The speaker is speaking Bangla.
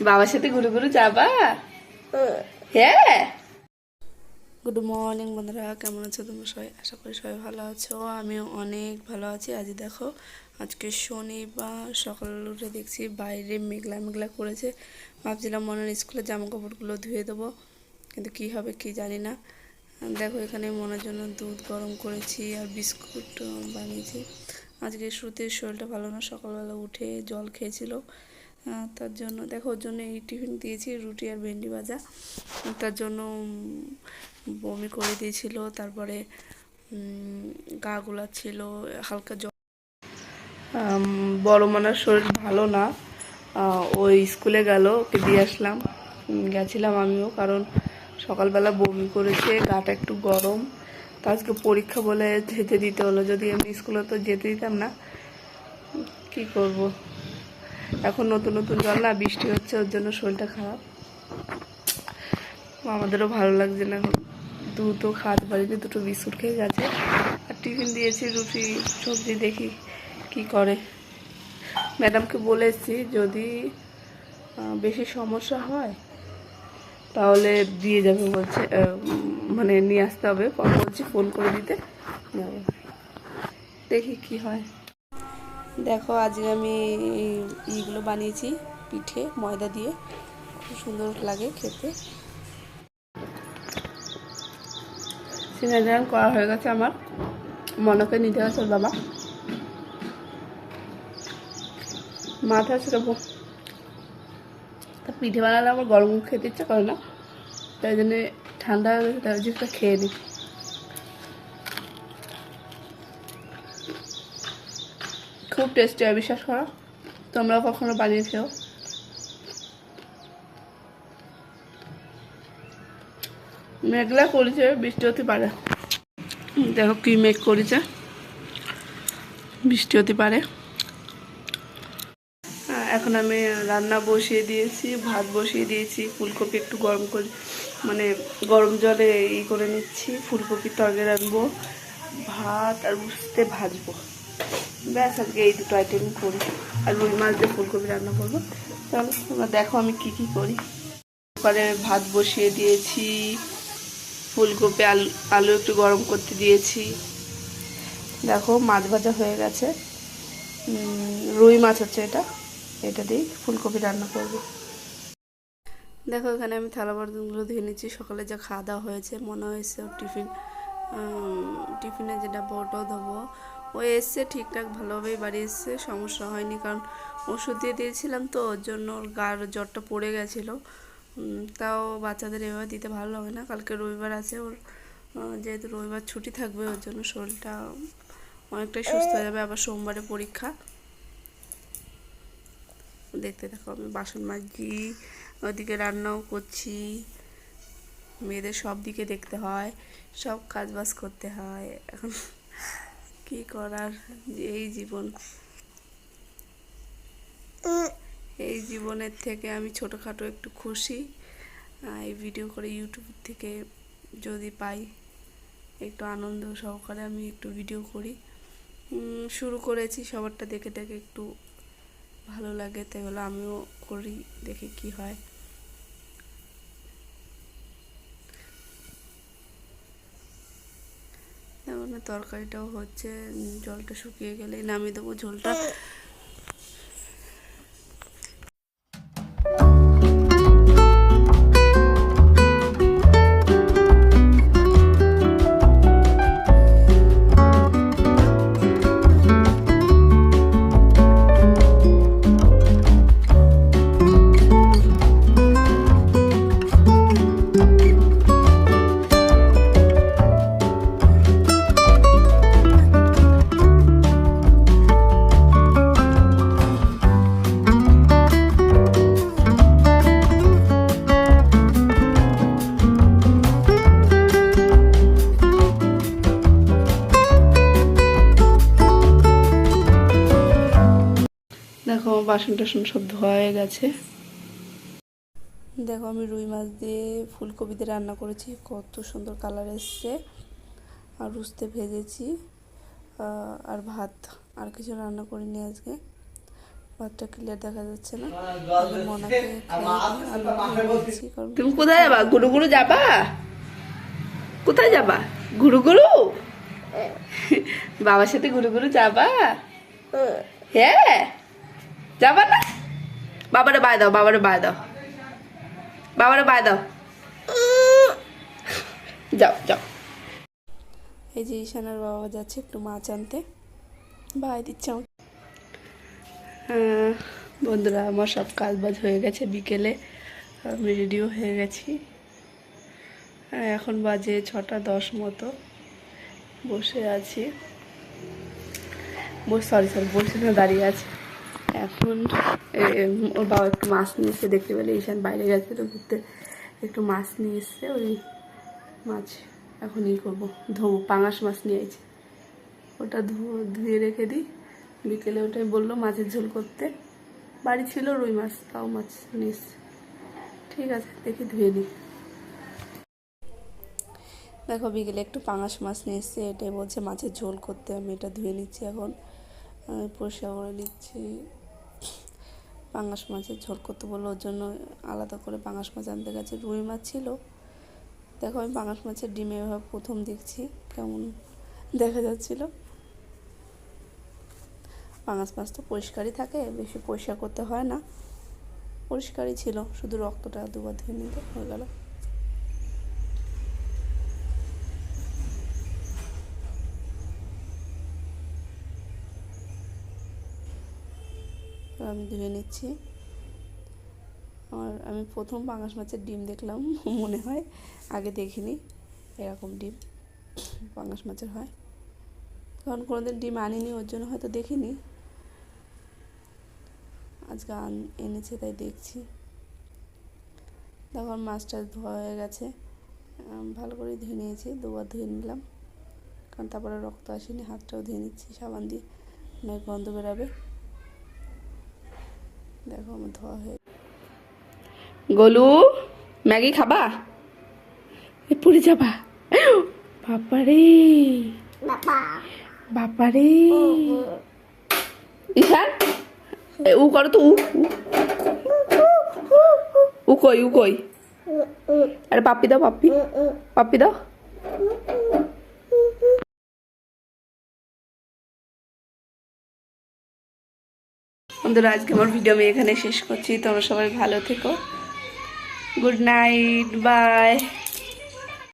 বাবার সাথে ঘুরে ঘুরে যাবা? হ্যাঁ। গুড মর্নিং বন্ধুরা, কেমন আছো তোমরা সবাই? আশা করি সবাই ভালো আছো, আমিও অনেক ভালো আছি। আজ দেখো, আজকে শনিবার, সকাল উঠে দেখছি বাইরে মেঘলা মেঘলা করেছে। ভাবছিলাম মনের স্কুলের জামা কাপড়গুলো ধুয়ে দেবো, কিন্তু কি হবে কি জানি না। দেখো, এখানে মনের জন্য দুধ গরম করেছি আর বিস্কুট বানিয়েছি। আজকে শ্রুতির শরীরটা ভালো না, সকালবেলা উঠে জল খেয়েছিল, তার জন্য দেখো ওর জন্য এই টিফিন দিয়েছি, রুটি আর ভেন্ডি ভাজা। তার জন্য বমি করে দিয়েছিল, তারপরে গা গোলাচ্ছিল, হালকা জ্বর। বড় মানার শরীর ভালো না, ওই স্কুলে গেল, ওকে দিয়ে আসলাম। গেছিলাম আমিও, কারণ সকালবেলা বমি করেছে, গাটা একটু গরম। তো আজকে পরীক্ষা বলে যেতে দিতে হলো, যদি এমনি স্কুলে তো যেতে দিতাম না। কি করব, এখন নতুন নতুন জল না, বৃষ্টি হচ্ছে, ওর জন্য শরীরটা খারাপ। আমাদেরও ভালো লাগছে না এখন। দুটো খাওয়াতে পারিনি, দুটো বিস্কুট খেয়ে গেছে, আর টিফিন দিয়েছি রুটি সবজি, দেখি কি করে। ম্যাডামকে বলেছি যদি বেশি সমস্যা হয় তাহলে দিয়ে যাবে বলছে, মানে নিয়ে আসতে হবে, বলছি ফোন করে দিতে যাবে, দেখি কি হয়। দেখো, আজকে আমি এইগুলো বানিয়েছি, পিঠে ময়দা দিয়ে, খুব সুন্দর লাগে খেতে। সিঙ্গারা করা হয়ে গেছে আমার, মনকে নিতে গেছে ওর বাবা। মাথা সেরকম তা পিঠে বানালে আমার গরম খেতে ইচ্ছা করে না, তাই জন্যে ঠান্ডা হয়ে গেছে, তাই জিনিসটা খেয়ে নিই। খুব টেস্টি হয়, বিশ্বাস করো, তোমরাও কখনো বানিয়ে খেও। মেঘলা করেছে, বৃষ্টি হতে পারে। দেখো কি মেঘ করেছে, বৃষ্টি হতে পারে। এখন আমি রান্না বসিয়ে দিয়েছি, ভাত বসিয়ে দিয়েছি, ফুলকপি একটু গরম করে, মানে গরম জলে করে নিচ্ছি। ফুলকপির তরকারি রাখবো, ভাত আর উস্তে ভাজবো, ব্যাস আজকে এই দুটো আইটেম করি। আর রুই মাছ দিয়ে ফুলকপি রান্না করবো। চলো তোমরা দেখো আমি কি কি করি। পরে ভাত বসিয়ে দিয়েছি, ফুলকপি আলু আলু একটু গরম করতে দিয়েছি। দেখো মাছ ভাজা হয়ে গেছে, রুই মাছ হচ্ছে এটা, এটা দিয়ে ফুলকপি রান্না করবো। দেখো এখানে আমি থালা বাসনগুলো ধুয়ে নিচ্ছি, সকালে যা খাওয়া দাওয়া হয়েছে, মনে হয়েছে ওর টিফিনে যেটা বড়টাও দেবো। ও এসছে ঠিকঠাক ভালোভাবেই বাড়ি এসছে, সমস্যা হয়নি, কারণ ওষুধ দিয়ে দিয়েছিলাম তো, ওর জন্য ওর গার জ্বরটা পড়ে গেছিলো। তাও বাচ্চাদের এভাবে দিতে ভালো লাগে না। কালকে রবিবার আছে ওর, যেহেতু রবিবার ছুটি থাকবে, ওর জন্য শরীরটা অনেকটাই সুস্থ হয়ে যাবে। আবার সোমবারে পরীক্ষা। দেখতে থাকো, আমি বাসন মাজছি, ওইদিকে রান্নাও করছি। মেয়েদের সব দিকে দেখতে হয়, সব কাজ বাজ করতে হয়, এখন কি করার, এই জীবন। এই জীবনের থেকে আমি ছোটোখাটো একটু খুশি, এই ভিডিও করে ইউটিউব থেকে যদি পাই একটু আনন্দ সহকারে আমি একটু ভিডিও করি। শুরু করেছি, সবারটা দেখে দেখে একটু ভালো লাগে, তাই হলো আমিও করি, দেখি কি হয়। এখন তরকারিটাও হচ্ছে, জলটা শুকিয়ে গেলে নামিয়ে দেবো ঝোলটা। দেখো বাসন টাসন সব ধোয়া হয়ে গেছে। দেখো আমি রুই মাছ দিয়ে ফুলকপি দিয়ে রান্না করেছি, কত সুন্দর কালার এসছে। আর উস্তে ভেজেছি, আর ভাত, আর কিছু রান্না করিনি আজকে। ভাতটা ক্লিয়ার দেখা যাচ্ছে না। মনাকে তুমি কোথায় যাবা? গুরু গুরু যাবা? কোথায় যাবা? গুরু গুরু বাবার সাথে গুরু গুরু যাবা? হ্যাঁ যাবা না? বাবারে বায় দাও, বাবারে বায় দাও, বাবারে বায় দাও। যাও যাও। এই যে ঈশানার বাবা যাচ্ছে একটু মাছ আনতে, বাই দিচ্ছে আমাকে। বন্ধুরা আমার সব কাজ বাজ হয়ে গেছে, বিকেলে আমি রেডিও হয়ে গেছি। এখন বাজে 6:10 মতো, বসে আছি। সরি বসে না, দাঁড়িয়ে আছে। এখন ওর বাবা একটু মাছ নিয়ে এসে, দেখতে পেলে ঈশান বাইরে গেছে তো ঘুরতে, একটু মাছ নিয়ে এসছে। ওই মাছ এখন করবো, ধোবো। পাঙাশ মাছ নিয়ে এসেছে, ওটা ধুয়ে রেখে দিই। বিকেলে ওটাই বললো মাছের ঝোল করতে। বাড়ি ছিল রুই মাছ, তাও মাছ নিয়ে এসছে। ঠিক আছে, দেখি ধুয়ে নিই। দেখো বিকেলে একটু পাঙাশ মাছ নিয়ে এসছে, এটাই বলছে মাছের ঝোল করতে। আমি এটা ধুয়ে নিচ্ছি, এখন পরিষ্কার করে নিচ্ছি। পাঙাশ মাছের ঝোল করতে বললো, ওর জন্য আলাদা করে পাঙাশ মাছ আনতে গেছে। রুই মাছ ছিল। দেখো আমি পাঙাশ মাছের ডিম এভাবে প্রথম দেখছি, কেমন দেখা যাচ্ছিল। পাঙাশ মাছ তো পরিষ্কারই থাকে, বেশি পরিষ্কার করতে হয় না, পরিষ্কারই ছিল, শুধু রক্তটা দুবার ধুয়ে নিতে হয়ে গেল। আমি ধুয়ে নিচ্ছি। আমি প্রথম পাঙাশ মাছের ডিম দেখলাম, মনে হয় আগে দেখিনি এরকম ডিম পাঙাশ মাছের হয়। কারণ কোনোদিন ডিম আনিনি, ওর জন্য হয়তো দেখিনি। আজকে এনেছে তাই দেখছি। তখন মাছটা ধোয়া হয়ে গেছে, ভালো করে ধুয়ে নিয়েছি, দুবার ধুয়ে নিলাম, কারণ তারপরে রক্ত আসেনি। হাতটাও ধুয়ে নিচ্ছি সাবান দিয়ে, অনেক গন্ধ বেরাবে। দেখো আমার ধোয়া হয়ে। গোলু ম্যাগি খাবা? পড়ে যাবা বাপারে, বাপারে। ঈশান উ করো তো, উ কই, উ কই? আরে পাপ্পি দাও, পাপ্পি, পাপ্পি দাও। বন্ধুরা আজকে আমার ভিডিও আমি এখানে শেষ করছি। তোমরা সবাই ভালো থেকো। Good night, by.